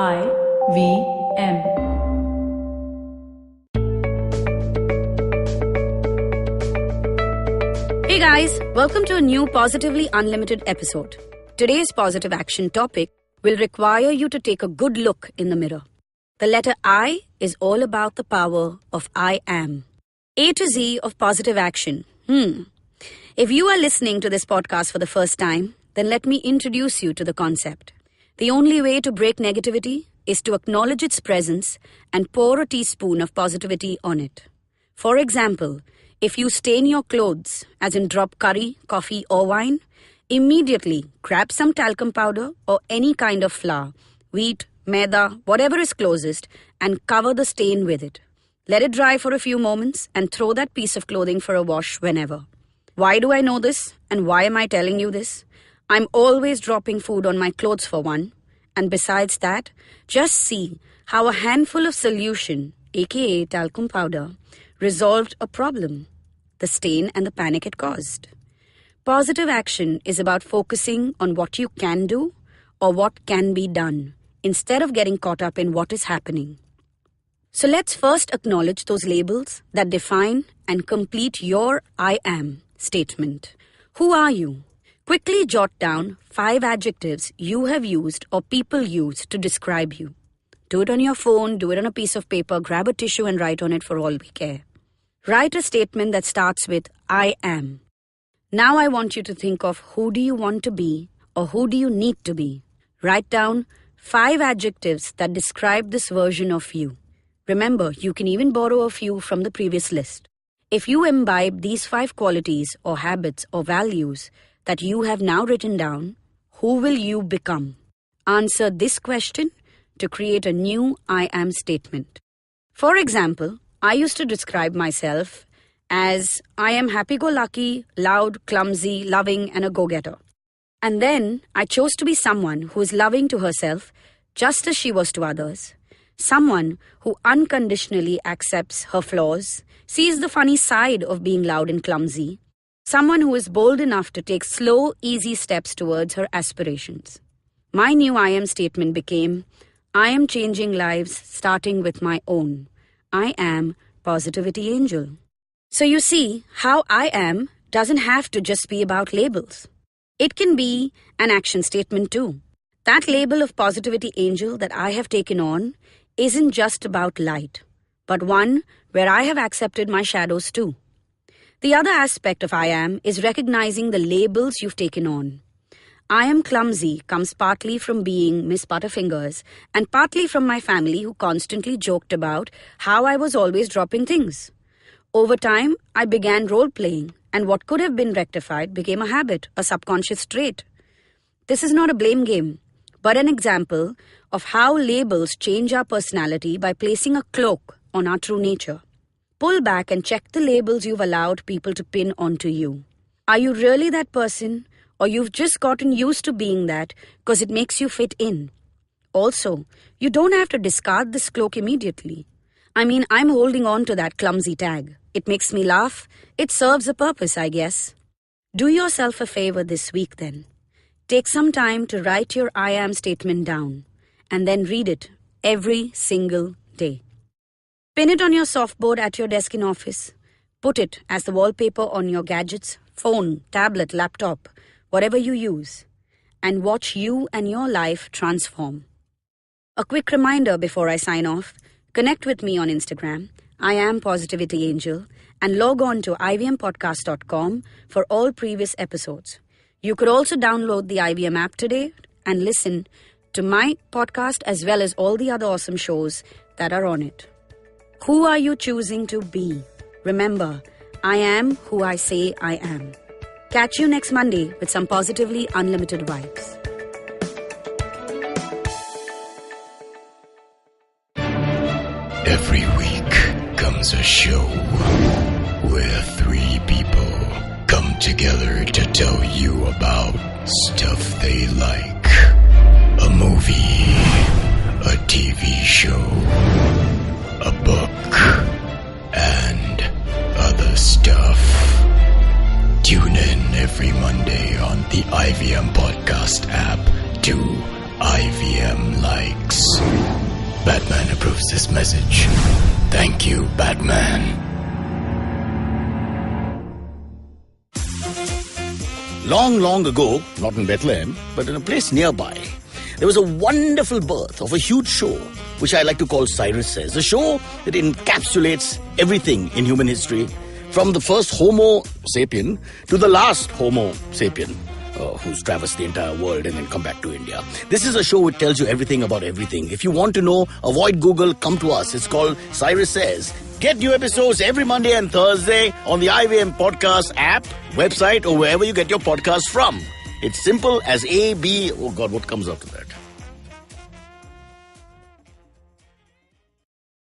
IVM. Hey guys, welcome to a new Positively Unlimited episode. Today's positive action topic will require you to take a good look in the mirror. The letter I is all about the power of I am. A to Z of positive action. If you are listening to this podcast for the first time, then let me introduce you to the concept. The only way to break negativity is to acknowledge its presence and pour a teaspoon of positivity on it. For example, if you stain your clothes, as in drop curry, coffee or wine, immediately grab some talcum powder or any kind of flour, wheat, maida, whatever is closest, and cover the stain with it. Let it dry for a few moments and throw that piece of clothing for a wash whenever. Why do I know this and why am I telling you this? I'm always dropping food on my clothes for one. And besides that, just see how a handful of solution, aka talcum powder, resolved a problem, the stain and the panic it caused. Positive action is about focusing on what you can do or what can be done, instead of getting caught up in what is happening. So let's first acknowledge those labels that define and complete your I am statement. Who are you? Quickly jot down 5 adjectives you have used or people use to describe you. Do it on your phone, do it on a piece of paper, grab a tissue and write on it for all we care. Write a statement that starts with I am. Now I want you to think of who do you want to be or who do you need to be. Write down 5 adjectives that describe this version of you. Remember, you can even borrow a few from the previous list. If you imbibe these 5 qualities or habits or values that you have now written down, who will you become? Answer this question to create a new I am statement. For example, I used to describe myself as I am happy-go-lucky, loud, clumsy, loving, and a go-getter. And then I chose to be someone who is loving to herself just as she was to others. Someone who unconditionally accepts her flaws, sees the funny side of being loud and clumsy. Someone who is bold enough to take slow, easy steps towards her aspirations. My new I am statement became, I am changing lives starting with my own. I am Positivity Angel. So you see how I am doesn't have to just be about labels. It can be an action statement too. That label of Positivity Angel that I have taken on isn't just about light, but one where I have accepted my shadows too. The other aspect of I am is recognizing the labels you've taken on. I am clumsy comes partly from being Miss Butterfingers and partly from my family who constantly joked about how I was always dropping things. Over time, I began role-playing and what could have been rectified became a habit, a subconscious trait. This is not a blame game, but an example of how labels change our personality by placing a cloak on our true nature. Pull back and check the labels you've allowed people to pin onto you. Are you really that person, or you've just gotten used to being that because it makes you fit in? Also, you don't have to discard this cloak immediately. I'm holding on to that clumsy tag. It makes me laugh. It serves a purpose, I guess. Do yourself a favor this week then. Take some time to write your I am statement down and then read it every single day. Pin it on your softboard at your desk in office. Put it as the wallpaper on your gadgets, phone, tablet, laptop, whatever you use. And watch you and your life transform. A quick reminder before I sign off, connect with me on Instagram, I am Positivity Angel, and log on to ivmpodcast.com for all previous episodes. You could also download the IVM app today and listen to my podcast as well as all the other awesome shows that are on it. Who are you choosing to be? Remember, I am who I say I am. Catch you next Monday with some positively unlimited vibes. Every week comes a show where 3 people come together to tell you about stuff they like. A movie, a TV show, a book, and other stuff. Tune in every Monday on the IVM Podcast app to IVM Likes. this message. Thank you, Batman. Long, long ago, not in Bethlehem, but in a place nearby, there was a wonderful birth of a huge show, which I like to call Cyrus Says. A show that encapsulates everything in human history, from the first Homo sapien to the last Homo sapien, who's traversed the entire world and then come back to India. This is a show which tells you everything about everything. If you want to know, avoid Google, come to us. It's called Cyrus Says. Get new episodes every Monday and Thursday on the IVM Podcast app, website, or wherever you get your podcasts from. It's simple as A, B, oh God, what comes after that?